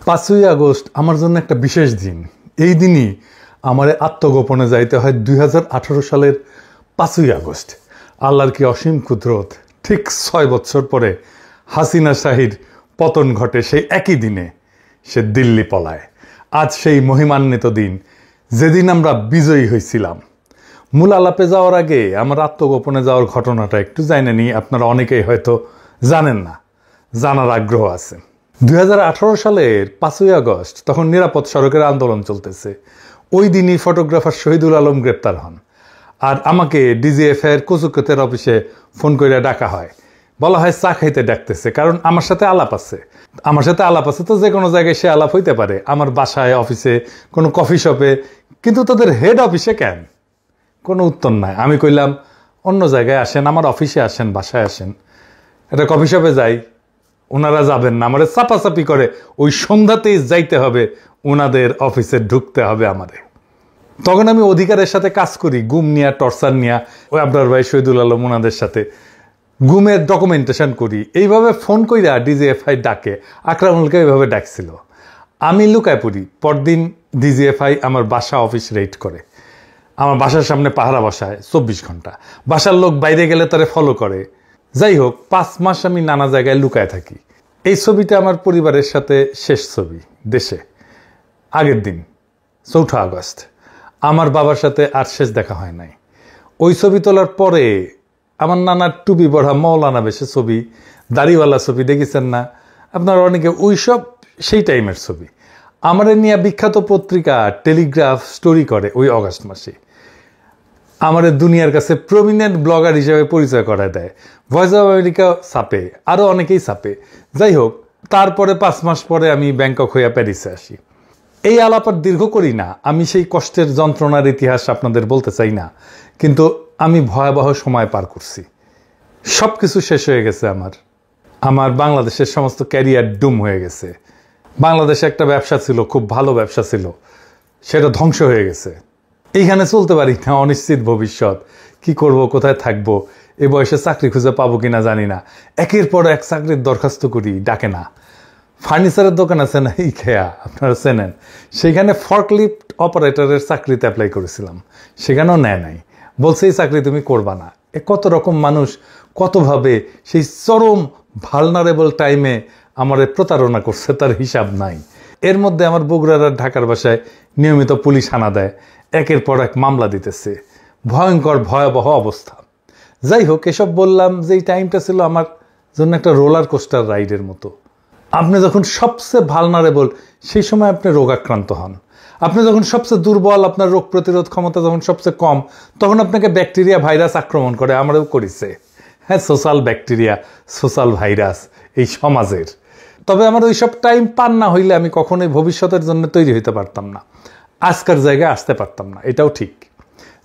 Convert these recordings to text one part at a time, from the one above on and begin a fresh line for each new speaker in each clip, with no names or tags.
5ই August আমার জন্য একটা বিশেষ দিন। এই দিনই আমার আত্মগোপনে যাইতে হয় 2018 সালের 5ই আগস্ট। আল্লাহর কি অসীম কুদরত, ঠিক 6 বছর পরে হাসিনা শাহীর পতন ঘটে সেই একই দিনে। সে দিল্লি পলায়। আজ সেই মহিমান্বিত দিন, যেদিন আমরা বিজয়ী হয়েছিলাম। মূল আলাপে যাওয়ার আগে আমার আত্মগোপনে যাওয়ার ঘটনাটা একটু জানে নি। আপনারা অনেকেই হয়তো জানেন না, জানার আগ্রহ আছে। 2018 সালের 5ই আগস্ট তখন নিরাপদ সড়কের আন্দোলন চলতেছে। ওই দিনই ফটোগ্রাফার শহীদুল আলম গ্রেপ্তার হন। আর আমাকে ডিজিএফআইয়ের কচুক্ষেতের অফিসে ফোন করে ডাকা হয়। বলা হয় চা খাইতে ডাকতেছে, কারণ আমার সাথে আলাপ আছে। তো যে কোনো জায়গায় সে আলাপ হইতে পারে, আমার বাসায়, অফিসে, কোনো কফি শপে, কিন্তু তাদের হেড অফিসে কেন? কোনো উত্তর নাই। আমি কইলাম অন্য জায়গায় আসেন, আমার অফিসে আসেন, বাসায় আসেন, একটা কফি শপে যাই। ওনারা যাবেন না, আমাদের চাপাচাপি করে ওই সন্ধ্যাতেই যাইতে হবে, ওনাদের অফিসে ঢুকতে হবে আমাদের। তখন আমি অধিকারের সাথে কাজ করি, গুম নিয়া, টর্চার নিয়া, ওই আবরার ভাই, শহীদুল আলম, ওনাদের সাথে গুমের ডকুমেন্টেশন করি। এইভাবে ফোন কইরা ডিজিএফআই ডাকে। আকরামুলকে এইভাবে ডাকছিল। আমি লুকায় পড়ি। পরদিন ডিজিএফআই আমার বাসা অফিস রেড করে। আমার বাসার সামনে পাহারা বসায় 24 ঘন্টা। বাসার লোক বাইরে গেলে তারে ফলো করে। যাই হোক, 5 মাস আমি নানা জায়গায় লুকায় থাকি। এই ছবিটা আমার পরিবারের সাথে শেষ ছবি দেশে। আগের দিন 4 আগস্ট আমার বাবার সাথে আর শেষ দেখা হয় নাই। ওই ছবি তোলার পরে আমার নানার টুপি পড়া মৌলানা বেশে ছবি, দাড়িওয়ালা ছবি দেখেছেন না আপনারা অনেকে? ওইসব সেই টাইমের ছবি। আমার নিয়ে বিখ্যাত পত্রিকা টেলিগ্রাফ স্টোরি করে ওই অগাস্ট মাসে। আমার দুনিয়ার কাছে প্রমিনেন্ট ব্লগার হিসেবে পরিচয় করায় দেয়। ভয়েস অফ আমেরিকা ছাপে, আরও অনেকেই ছাপে। যাই হোক, তারপরে 5 মাস পরে আমি ব্যাংকক হইয়া প্যারিসে আসি। এই আলাপ আর দীর্ঘ করি না। আমি সেই কষ্টের যন্ত্রণার ইতিহাস আপনাদের বলতে চাই না, কিন্তু আমি ভয়াবহ সময় পার করছি। সব কিছু শেষ হয়ে গেছে। আমার বাংলাদেশের সমস্ত ক্যারিয়ার ডুম হয়ে গেছে। বাংলাদেশে একটা ব্যবসা ছিল, খুব ভালো ব্যবসা ছিল, সেটা ধ্বংস হয়ে গেছে। এইখানে চলতে পারি না, অনিশ্চিত ভবিষ্যৎ। কি করব, কোথায় থাকবো, এ বয়সে চাকরি খুঁজে পাবো কিনা জানি না। একের পর এক চাকরির দরখাস্ত করি, ডাকে না। ফার্নিচারের দোকান আছে না, ইকেয়া, আপনারা চেনেন, সেখানে ফর্কলিফট অপারেটরের চাকরিতে অ্যাপ্লাই করেছিলাম, সেখানেও নেয় নাই। বলছে এই চাকরি তুমি করবা না। কত রকম মানুষ কতভাবে সেই চরম ভালনারেবল টাইমে আমার প্রতারণা করছে, তার হিসাব নাই। এর মধ্যে আমার বগুড়ার আর ঢাকার বাসায় নিয়মিত পুলিশ হানা দেয়, একের পর এক মামলা দিতেছে। ভয়ঙ্কর ভয়াবহ অবস্থা। যাই হোক, এসব বললাম যে এই টাইমটা ছিল আমার জন্য একটা রোলার কোস্টার রাইডের মতো। আপনি যখন সবচেয়ে ভালনারেবল, সেই সময় আপনি রোগাক্রান্ত হন। আপনি যখন সবচেয়ে দুর্বল, আপনার রোগ প্রতিরোধ ক্ষমতা যখন সবচেয়ে কম, তখন আপনাকে ব্যাকটেরিয়া, ভাইরাস আক্রমণ করে। আমারও করেছে। হ্যাঁ, সোশ্যাল ব্যাকটেরিয়া, সোশ্যাল ভাইরাস এই সমাজের। তবে আমার ওইসব টাইম পার না হইলে আমি কখনোই ভবিষ্যতের জন্য তৈরি হইতে পারতাম না, আজকের জায়গায় আসতে পারতাম না, এটাও ঠিক।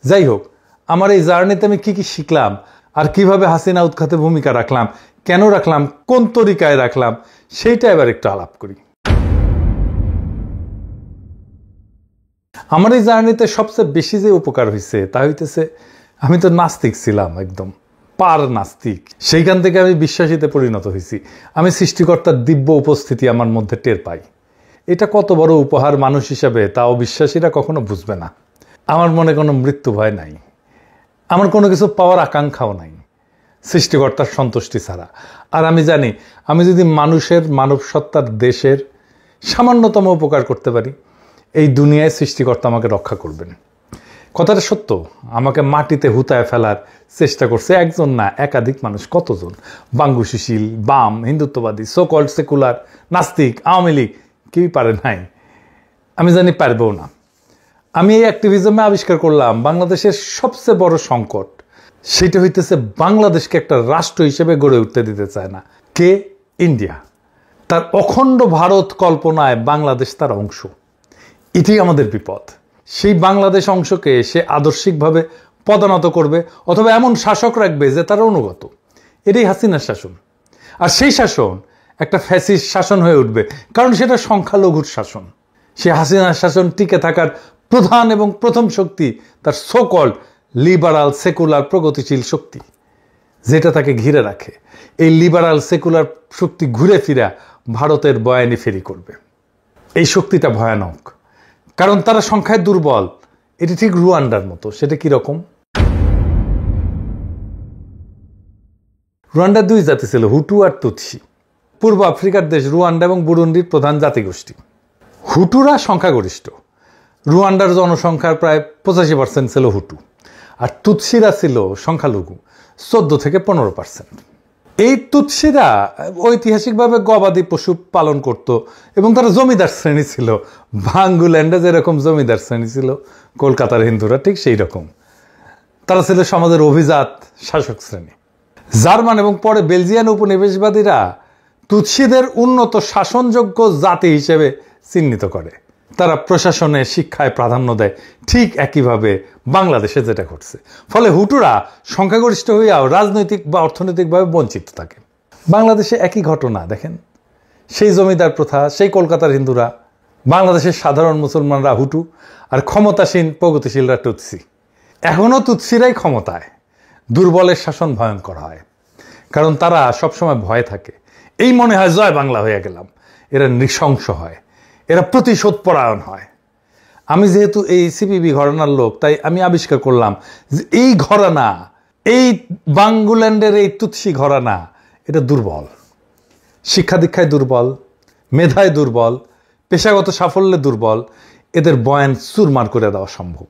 যাই হোক, আমার এই জার্নিতে আমি কি কি শিখলাম, আর কিভাবে হাসিনা উৎখাতে ভূমিকা রাখলাম, কেন রাখলাম, কোন তরিকায় রাখলাম, সেইটা এবার একটু আলাপ করি। আমার এই জার্নিতে সবচেয়ে বেশি যে উপকার হয়েছে তা হইতেছে, আমি তো নাস্তিক ছিলাম, একদম পার নাস্তিক। সেইখান থেকে আমি বিশ্বাসীতে পরিণত হয়েছি। আমি সৃষ্টিকর্তার দিব্য উপস্থিতি আমার মধ্যে টের পাই। এটা কত বড় উপহার মানুষ হিসাবে, তা অবিশ্বাসীরা কখনো বুঝবে না। আমার মনে কোনো মৃত্যু ভয় নাই, আমার কোনো কিছু পাওয়ার আকাঙ্ক্ষাও নাই সৃষ্টিকর্তার সন্তুষ্টি ছাড়া। আর আমি জানি, আমি যদি মানুষের, মানব সত্তার, দেশের সামান্যতম উপকার করতে পারি, এই দুনিয়ায় সৃষ্টিকর্তা আমাকে রক্ষা করবেন। কথাটা সত্য। আমাকে মাটিতে হুতায় ফেলার চেষ্টা করছে একজন না, একাধিক মানুষ। কতজন? বাঙ্গু সুশীল, বাম, হিন্দুত্ববাদী, সো কল্ড সেকুলার, নাস্তিক, আওয়ামী লীগ, কেউই পারে নাই। আমি জানি পারবেও না। আমি এই অ্যাক্টিভিজমে আবিষ্কার করলাম বাংলাদেশের সবচেয়ে বড় সংকট। সেটা হইতেছে বাংলাদেশকে একটা রাষ্ট্র হিসেবে গড়ে উঠতে দিতে চায় না কে? ইন্ডিয়া। তার অখণ্ড ভারত কল্পনায় বাংলাদেশ তার অংশ। এটাই আমাদের বিপদ। সেই বাংলাদেশ অংশকে সে আদর্শিকভাবে পদানত করবে, অথবা এমন শাসক রাখবে যে তার অনুগত। এটাই হাসিনার শাসন। আর সেই শাসন একটা ফ্যাসিস্ট শাসন হয়ে উঠবে, কারণ সেটা সংখ্যালঘুর শাসন। সে হাসিনার শাসন টিকে থাকার প্রধান এবং প্রথম শক্তি তার সো কল্ড লিবারাল, সেকুলার, প্রগতিশীল শক্তি, যেটা তাকে ঘিরে রাখে। এই লিবারাল, সেকুলার শক্তি ঘুরে ফিরা ভারতের বয়ানি ফেরি করবে। এই শক্তিটা ভয়ানক, কারণ তারা সংখ্যায় দুর্বল। এটি ঠিক রুয়ান্ডার মতো। সেটা কিরকম? রুয়ান্ডার দুই জাতি ছিল, হুটু আর তুৎসি। পূর্ব আফ্রিকার দেশ রুয়ান্ডা এবং বুরুন্ডির প্রধান জাতিগোষ্ঠী। হুটুরা সংখ্যাগরিষ্ঠ। রুয়ান্ডার জনসংখ্যার প্রায় 85% ছিল হুটু, আর তুৎসিরা ছিল সংখ্যালঘু, 14 থেকে 15%। এই তুৎসিরা ঐতিহাসিকভাবে গবাদি পশু পালন করত এবং তারা জমিদার শ্রেণী ছিল। ভাঙ্গুল্যান্ডে যেরকম জমিদার শ্রেণী ছিল কলকাতার হিন্দুরা, ঠিক সেই রকম তারা ছিল সমাজের অভিজাত শাসক শ্রেণী। জার্মান এবং পরে বেলজিয়ান উপনিবেশবাদীরা তুৎসিদের উন্নত শাসনযোগ্য জাতি হিসেবে চিহ্নিত করে। তারা প্রশাসনে, শিক্ষায় প্রাধান্য দেয়, ঠিক একইভাবে বাংলাদেশে যেটা ঘটছে। ফলে হুটুরা সংখ্যাগরিষ্ঠ হইয়াও রাজনৈতিক বা অর্থনৈতিকভাবে বঞ্চিত থাকে। বাংলাদেশে একই ঘটনা দেখেন, সেই জমিদার প্রথা, সেই কলকাতার হিন্দুরা, বাংলাদেশের সাধারণ মুসলমানরা হুটু, আর ক্ষমতাসীন প্রগতিশীলরা তুৎসি। এখনও তুৎসিরাই ক্ষমতায়। দুর্বলের শাসন ভয়ঙ্কর হয়, কারণ তারা সবসময় ভয়ে থাকে। এই মনে হয় জয় বাংলা হয়ে গেলাম। এরা নৃশংস হয়, এরা প্রতিশোধ পরায়ণ হয়। আমি যেহেতু এই সিপিবি ঘরানার লোক, তাই আমি আবিষ্কার করলাম যে এই ঘরানা, এই বাঙ্গুল্যান্ডের এই তুৎসি ঘরানা, এটা দুর্বল। শিক্ষা দীক্ষায় দুর্বল, মেধায় দুর্বল, পেশাগত সাফল্যে দুর্বল। এদের বয়ান চুরমার করে দেওয়া সম্ভব।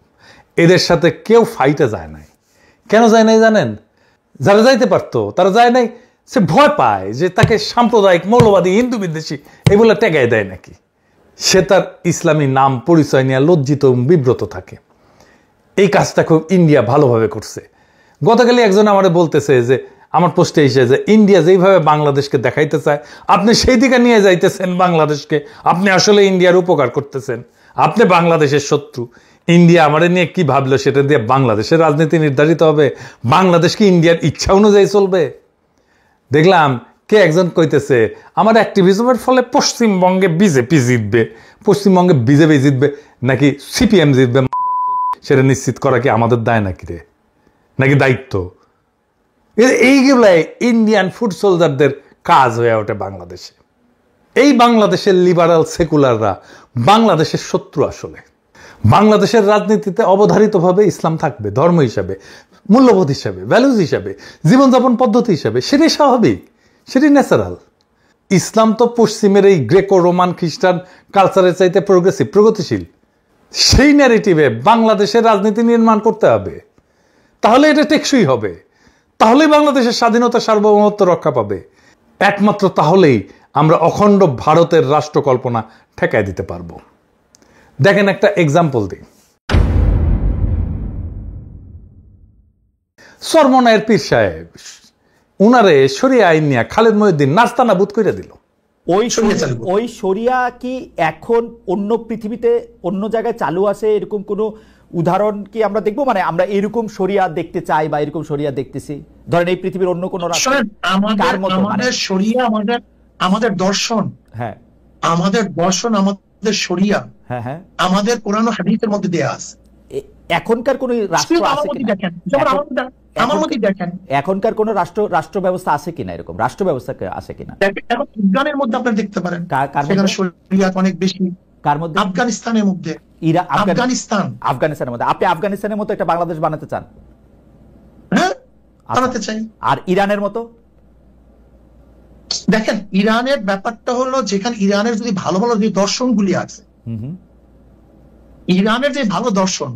এদের সাথে কেউ ফাইটে যায় নাই। কেন যায় নাই জানেন? যারা যাইতে পারতো তারা যায় নাই। সে ভয় পায় যে তাকে সাম্প্রদায়িক, মৌলবাদী, হিন্দু বিদ্বেষী এগুলো টেকায় দেয় নাকি। সে তার ইসলামী নাম পরিচয় নিয়ে লজ্জিত এবং বিব্রত থাকে। এই কাজটা খুব ইন্ডিয়া ভালোভাবে করছে। গতকালই একজন আমারে বলতেছে যে, আমার পোস্টে এসে, যে ইন্ডিয়া যেইভাবে বাংলাদেশকে দেখাইতে চায়, আপনি সেই দিকে নিয়ে যাইতেছেন বাংলাদেশকে। আপনি আসলে ইন্ডিয়ার উপকার করতেছেন, আপনি বাংলাদেশের শত্রু। ইন্ডিয়া আমাদের নিয়ে কি ভাবলো সেটা দিয়ে বাংলাদেশের রাজনীতি নির্ধারিত হবে? বাংলাদেশ কি ইন্ডিয়ার ইচ্ছা অনুযায়ী চলবে? দেখলাম কে একজন কইতেছে, আমার অ্যাক্টিভিজমের ফলে পশ্চিমবঙ্গে বিজেপি জিতবে। পশ্চিমবঙ্গে বিজেপি জিতবে নাকি সিপিএম জিতবে, সেটা নিশ্চিত করা কি আমাদের দায় নাকি রে, নাকি দায়িত্ব? এইগুলাই ইন্ডিয়ান ফুড সোলজারদের কাজ হয়ে ওঠে বাংলাদেশে। এই বাংলাদেশের লিবারাল সেকুলাররা বাংলাদেশের শত্রু। আসলে বাংলাদেশের রাজনীতিতে অবধারিতভাবে ইসলাম থাকবে, ধর্ম হিসাবে, মূল্যবোধ হিসাবে, ভ্যালুজ হিসাবে, জীবনযাপন পদ্ধতি হিসাবে। সেটাই স্বাভাবিক, সেটাই ন্যাচারাল। ইসলাম তো পশ্চিমের এই গ্রেকো রোমান খ্রিস্টান কালচারের চাইতে প্রোগ্রেসিভ, প্রগতিশীল। সেই ন্যারেটিভে বাংলাদেশের রাজনীতি নির্মাণ করতে হবে। তাহলে এটা টেকসই হবে, তাহলেই বাংলাদেশের স্বাধীনতা, সার্বভৌমত্ব রক্ষা পাবে। একমাত্র তাহলেই আমরা অখণ্ড ভারতের রাষ্ট্র কল্পনা ঠেকায় দিতে পারবো। দেখেন একটা এক্সাম্পল দিই। চরমনায়ের পীর সাহেব, উনারে শরিয়া আইন নিয়ে খালেদ মহিউদ্দিন নাস্তানাবুদ করে দিল।
ওই শরিয়া কি এখন অন্য পৃথিবীতে অন্য জায়গায় চালু আছে? এরকম কোনো উদাহরণ কি আমরা দেখবো? মানে আমরা এরকম শরিয়া দেখতে চাই বা এরকম শরিয়া দেখতেছি, ধরেন এই পৃথিবীর অন্য কোনো
আমাদের শরিয়া, আমাদের দর্শন,
হ্যাঁ
আমাদের দর্শন, আমাদের শরিয়া,
হ্যাঁ হ্যাঁ
আমাদের কোরআন ও হাদিসের মধ্যে দেয়া আছে।
এখনকার কোন রাষ্ট্র আছে কিনা?
আমার মতে দেখেন
এখনকার কোন রাষ্ট্র ব্যবস্থা আছে কিনা, এরকম রাষ্ট্র ব্যবস্থা আছে কিনা?
এখন আফগানের মধ্যে আপনি দেখতে পারেন সেখানে শরিয়া অনেক বেশি।
কার মধ্যে?
আফগানিস্তানের মধ্যে।
আফগানিস্তানের মধ্যে। আপনি আফগানিস্তানের মতো একটা বাংলাদেশ বানাতে চান?
হ্যাঁ, বানাতে চাই।
আর ইরানের মতো?
দেখেন, ইরানের ব্যাপারটা হলো, যেখানে ইরানের যদি ভালো ভালো যে দর্শনগুলি আছে, ইরানের যে ভালো দর্শন,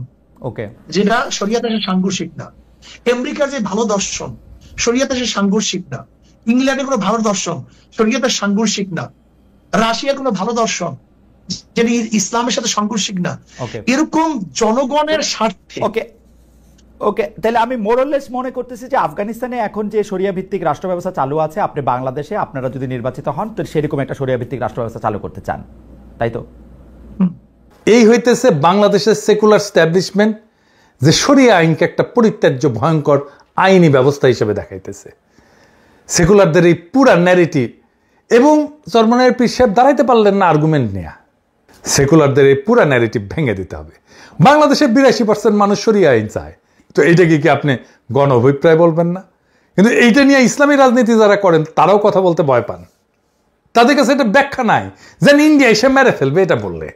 ওকে,
যেটা শরিয়াতে সাংঘর্ষিক না। আমেরিকার যে ভালো দর্শন, শরিয়াতে সাংঘর্ষিক না। ইংল্যান্ডের কোনো ভালো দর্শন, শরিয়াতে সাংঘর্ষিক না। রাশিয়ার কোনো ভালো দর্শন, যেটা ইসলামের সাথে সাংঘর্ষিক না। এরকম জনগণের স্বার্থে।
ওকে ওকে, তাহলে আমি মোরলেস মনে করতেছি যে আফগানিস্তানে এখন যে শরিয়া ভিত্তিক রাষ্ট্র ব্যবস্থা চালু আছে, আপনি বাংলাদেশে আপনারা যদি নির্বাচিত হন তো সেরকম একটা শরিয়া ভিত্তিক রাষ্ট্র ব্যবস্থা চালু করতে চান, তাই তো?
এই হইতেছে বাংলাদেশের সেকুলার স্ট্যাবলিশমেন্ট, যে শরিয়া আইনকে একটা পরিত্যাজ্য ভয়ঙ্কর আইনি ব্যবস্থা হিসেবে দেখাইতেছে। সেকুলারদের এই পুরা ন্যারেটিভ, এবং চরমনায়ের পীর সাহেব দাঁড়াইতে পারলেন না আর্গুমেন্ট নিয়ে। সেকুলারদের এই পুরা ন্যারেটিভ ভেঙে দিতে হবে। বাংলাদেশের 82% মানুষ শরিয়া আইন চায়, তো এইটাকে কি আপনি গণ অভিপ্রায় বলবেন না? কিন্তু এইটা নিয়ে ইসলামী রাজনীতি যারা করেন তারাও কথা বলতে ভয় পান। তাদের কাছে এটা ব্যাখ্যা নাই, যেন ইন্ডিয়া এসে মেরে ফেলবে এটা বললে।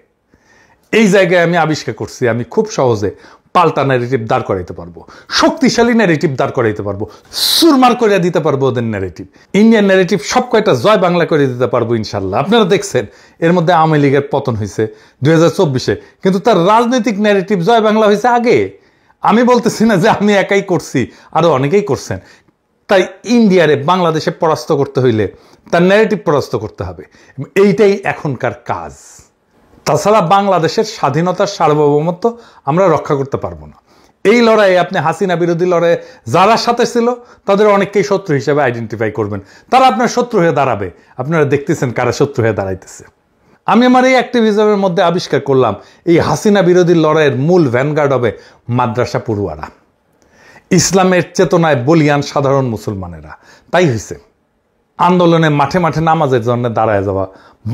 এই জায়গায় আমি আবিষ্কার করছি আমি খুব সহজে পাল্টা ন্যারেটিভ দাঁড় করাইতে পারবো, শক্তিশালী ন্যারেটিভ দাঁড় করাইতে পারবো, সুরমার করে দিতে পারবো ওদের ন্যারেটিভ। ইন্ডিয়ান ন্যারেটিভ সব কয়টা জয় বাংলা করে দিতে পারবো ইনশাল্লাহ। আপনারা দেখছেন এর মধ্যে আওয়ামী লীগের পতন হয়েছে 2024-এ, কিন্তু তার রাজনৈতিক ন্যারেটিভ জয় বাংলা হয়েছে আগে। আমি বলতেছি না যে আমি একাই করছি, আরো অনেকেই করছেন। তাই ইন্ডিয়ারে বাংলাদেশে পরাস্ত করতে হইলে তার ন্যারেটিভ পরাস্ত করতে হবে, এইটাই এখনকার কাজ। তাছাড়া বাংলাদেশের স্বাধীনতার সার্বভৌমত্ব আমরা রক্ষা করতে পারবো না। এই লড়াইয়ে আপনি হাসিনা বিরোধী লড়াইয়ে যারা সাথে ছিল তাদের অনেককেই শত্রু হিসেবে আইডেন্টিফাই করবেন, তারা আপনার শত্রু হয়ে দাঁড়াবে। আপনারা দেখতেছেন কারা শত্রু হয়ে দাঁড়াইতেছে। আমি আমার এই অ্যাক্টিভিজমের মধ্যে আবিষ্কার করলাম এই হাসিনা বিরোধী লড়াইয়ের মূল ভ্যানগার্ড হবে মাদ্রাসা পড়ুয়ারা, ইসলামের চেতনায় বলিয়ান সাধারণ মুসলমানেরা। তাই হয়েছে আন্দোলনে মাঠে মাঠে নামাজের জন্য দাঁড়ায় যাওয়া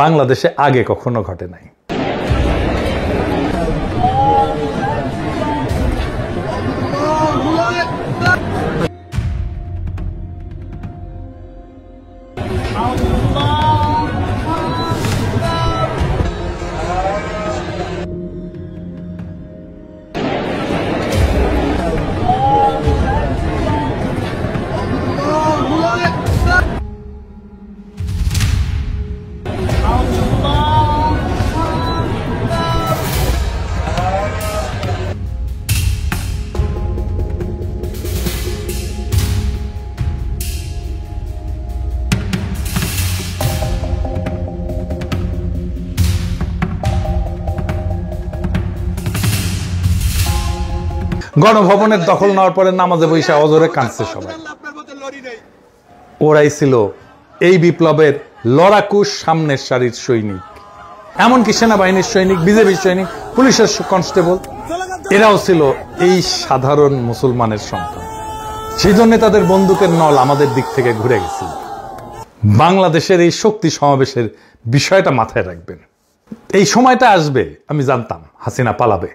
বাংলাদেশে আগে কখনো ঘটে নাই। গণভবনের দখল নেওয়ার পরে নামাজে বৈশা অজরে কাঁদছে সবাই। ওরাই ছিল এই বিপ্লবের লড়াকু সামনের সারির সৈনিক, এমনকি সেনাবাহিনীর সৈনিক, বিজেপির সৈনিক, পুলিশের কনস্টেবল, এরাও ছিল এই সাধারণ মুসলমানের সন্তান। সেই জন্য তাদের বন্দুকের নল আমাদের দিক থেকে ঘুরে গেছিল। বাংলাদেশের এই শক্তি সমাবেশের বিষয়টা মাথায় রাখবেন। এই সময়টা আসবে, আমি জানতাম হাসিনা পালাবে,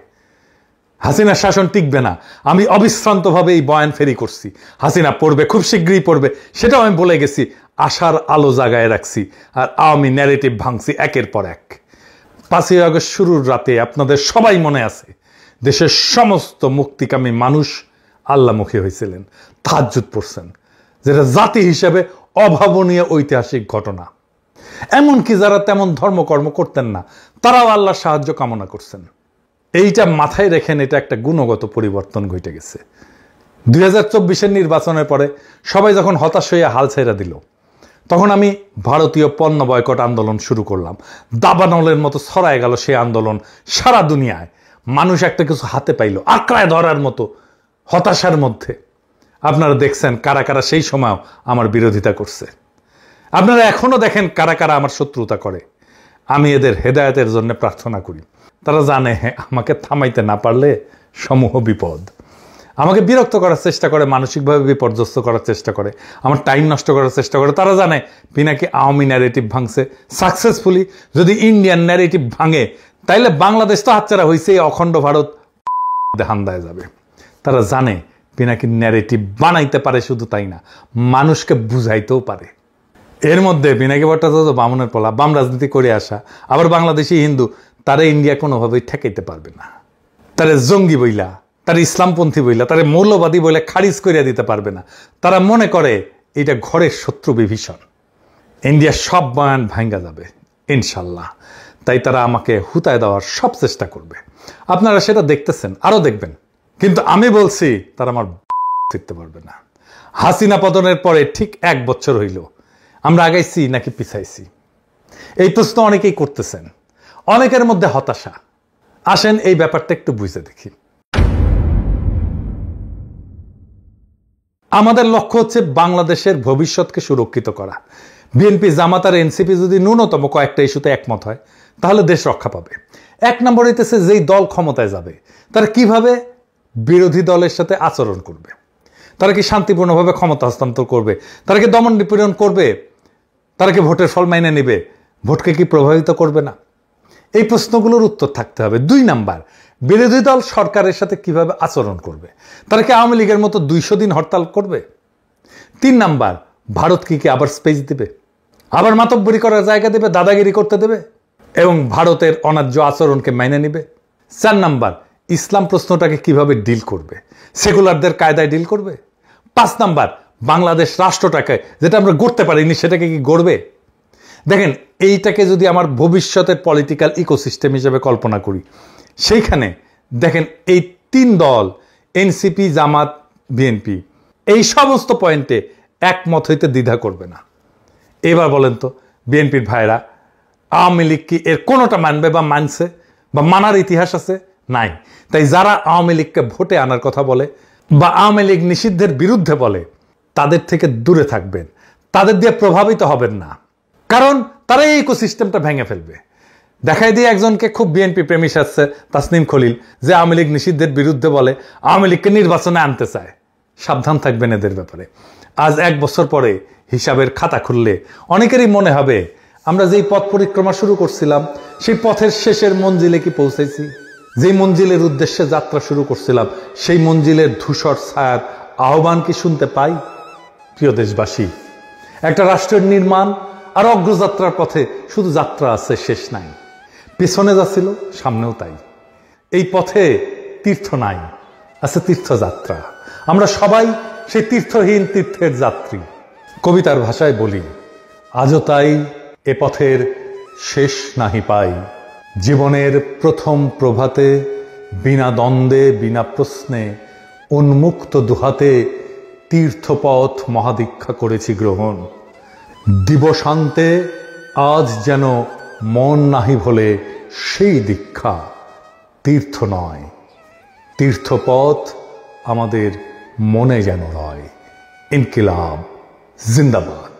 হাসিনার শাসন টিকবে না। আমি অবিশ্রান্তভাবে এই বয়ান ফেরি করছি, হাসিনা পড়বে, খুব শীঘ্রই পড়বে, সেটাও আমি বলে গেছি। আশার আলো জাগায় রাখছি আর আওয়ামী ন্যারেটিভ ভাঙছি একের পর এক। 5ই আগস্ট শুরুর রাতে আপনাদের সবাই মনে আছে দেশের সমস্ত মুক্তিকামী মানুষ আল্লাহমুখী হয়েছিলেন, তাহাজ্জুদ পড়ছেন, যেটা জাতি হিসেবে অভাবনীয় ঐতিহাসিক ঘটনা। এমনকি যারা তেমন ধর্মকর্ম করতেন না তারাও আল্লাহর সাহায্য কামনা করছেন। এইটা মাথায় রেখেন, এটা একটা গুণগত পরিবর্তন ঘটে গেছে। 2024-এর নির্বাচনের পরে সবাই যখন হতাশ হয়ে হাল ছেড়ে দিল, তখন আমি ভারতীয় পণ্য বয়কট আন্দোলন শুরু করলাম। দাবানলের মতো ছড়ায় গেল সেই আন্দোলন সারা দুনিয়ায়। মানুষ একটা কিছু হাতে পাইল আঁকড়ায় ধরার মতো হতাশার মধ্যে। আপনারা দেখছেন কারা কারা সেই সময় আমার বিরোধিতা করছে, আপনারা এখনো দেখেন কারা কারা আমার শত্রুতা করে। আমি এদের হেদায়েতের জন্য প্রার্থনা করি। তারা জানে আমাকে থামাইতে না পারলে সমূহ বিপদ। আমাকে বিরক্ত করার চেষ্টা করে, মানসিকভাবে বিপর্যস্ত করার চেষ্টা করে, আমার টাইম নষ্ট করার চেষ্টা করে। তারা জানে পিনাকি আওয়ামী ন্যারেটিভ ভাঙছে সাকসেসফুলি। যদি ইন্ডিয়ান ন্যারেটিভ ভাঙে তাইলে বাংলাদেশ তো হাতছাড়া হয়েছে, অখণ্ড ভারত হান্দায় যাবে। তারা জানে পিনাকি ন্যারেটিভ বানাইতে পারে, শুধু তাই না মানুষকে বুঝাইতেও পারে। এর মধ্যে পিনাকি ভট্টাচার্য বামুনের পোলা, বাম রাজনীতি করে আসা, আবার বাংলাদেশি হিন্দু, তারা ইন্ডিয়া কোনোভাবেই ঠেকাইতে পারবে না। তারা জঙ্গি বইলা, তারা ইসলামপন্থী বইলা, তারা মৌলবাদী বইলা খারিজ করিয়া দিতে পারবে না। তারা মনে করে এটা ঘরের শত্রু বিভীষণ, ইন্ডিয়ার সব বয়ান ভাঙ্গা যাবে ইনশাল্লাহ। তাই তারা আমাকে হুতায় দেওয়ার সব চেষ্টা করবে। আপনারা সেটা দেখতেছেন, আরো দেখবেন। কিন্তু আমি বলছি তারা আমার শিখতে পারবে না। হাসিনা পতনের পরে ঠিক 1 বছর হইল, আমরা আগাইছি নাকি পিছাইছি? এই প্রশ্ন অনেকেই করতেছেন, অনেকের মধ্যে হতাশা। আসেন এই ব্যাপারটা একটু বুঝে দেখি। আমাদের লক্ষ্য হচ্ছে বাংলাদেশের ভবিষ্যৎকে সুরক্ষিত করা। বিএনপি, জামাত আর এনসিপি যদি ন্যূনতম কয়েকটা ইস্যুতে একমত হয় তাহলে দেশ রক্ষা পাবে। 1 নম্বর হইতেছে যেই দল ক্ষমতায় যাবে তারা কিভাবে বিরোধী দলের সাথে আচরণ করবে, তারা কি শান্তিপূর্ণভাবে ক্ষমতা হস্তান্তর করবে, তারা কি দমন নিপীড়ন করবে, তারা কি ভোটের ফল মাইনে নেবে, ভোটকে কি প্রভাবিত করবে না। এই প্রশ্নগুলোর উত্তর থাকতে হবে। 2 নাম্বার, বিরোধী দল সরকারের সাথে কিভাবে আচরণ করবে, তারা কি আওয়ামী লীগের মতো 200 দিন হরতাল করবে। 3 নাম্বার, ভারত কি আবার স্পেস দিবে। আবার মাতব্বরি করার জায়গা দেবে, দাদাগিরি করতে দেবে এবং ভারতের অন্যায্য আচরণকে মেনে নিবে। 4 নাম্বার, ইসলাম প্রশ্নটাকে কিভাবে ডিল করবে, সেকুলারদের কায়দায় ডিল করবে। 5 নাম্বার, বাংলাদেশ রাষ্ট্রটাকে যেটা আমরা গড়তে পারিনি সেটাকে কি গড়বে। দেখেন, এইটাকে যদি আমার ভবিষ্যতের পলিটিক্যাল ইকোসিস্টেম হিসেবে কল্পনা করি, সেইখানে দেখেন এই 3 দল এনসিপি, জামাত, বিএনপি এই সমস্ত পয়েন্টে একমত হইতে দ্বিধা করবে না। এবার বলেন তো বিএনপির ভাইরা, আওয়ামী লীগ কি এর কোনোটা মানবে বা মানছে বা মানার ইতিহাস আছে? নাই। তাই যারা আওয়ামী লীগকে ভোটে আনার কথা বলে বা আওয়ামী লীগ নিষিদ্ধের বিরুদ্ধে বলে, তাদের থেকে দূরে থাকবেন, তাদের দিয়ে প্রভাবিত হবেন না, কারণ তারা এই ইকোসিস্টেমটা ভেঙে ফেলবে। দেখাই দিয়ে একজনকে খুব বিএনপি প্রেমী সাজছে তাসনিম খলিল, যে আওয়ামী লীগ নিষিদ্ধের বিরুদ্ধে বলে, আওয়ামী লীগকে নির্বাচনে আনতে চায়। সাবধান থাকবেন এদের ব্যাপারে। আজ 1 বছর পরে হিসাবের খাতা খুললে অনেকেরই মনে হবে আমরা যেই পথ পরিক্রমা শুরু করছিলাম সেই পথের শেষের মঞ্জিলে কি পৌঁছেছি, যেই মঞ্জিলের উদ্দেশ্যে যাত্রা শুরু করছিলাম সেই মঞ্জিলের ধূসর ছায়ার আহ্বান কি শুনতে পাই? প্রিয় দেশবাসী, একটা রাষ্ট্রের নির্মাণ আর অগ্রযাত্রার পথে শুধু যাত্রা আছে, শেষ নাই। পেছনে যাচ্ছিল, সামনেও তাই। এই পথে তীর্থ নাই, আছে তীর্থযাত্রা। আমরা সবাই সেই তীর্থহীন তীর্থের যাত্রী। কবিতার ভাষায় বলি, আজও তাই এ পথের শেষ নাহি পাই। জীবনের প্রথম প্রভাতে বিনা দ্বন্দ্বে বিনা প্রশ্নে উন্মুক্ত দুহাতে তীর্থপথ মহাদীক্ষা করেছি গ্রহণ। দিবসান্তে আজ যেন মন নাহি ভোলে সেই দীক্ষা। তীর্থ নয়, তীর্থপথ আমাদের মনে যেন রয়। ইনকিলাব জিন্দাবাদ।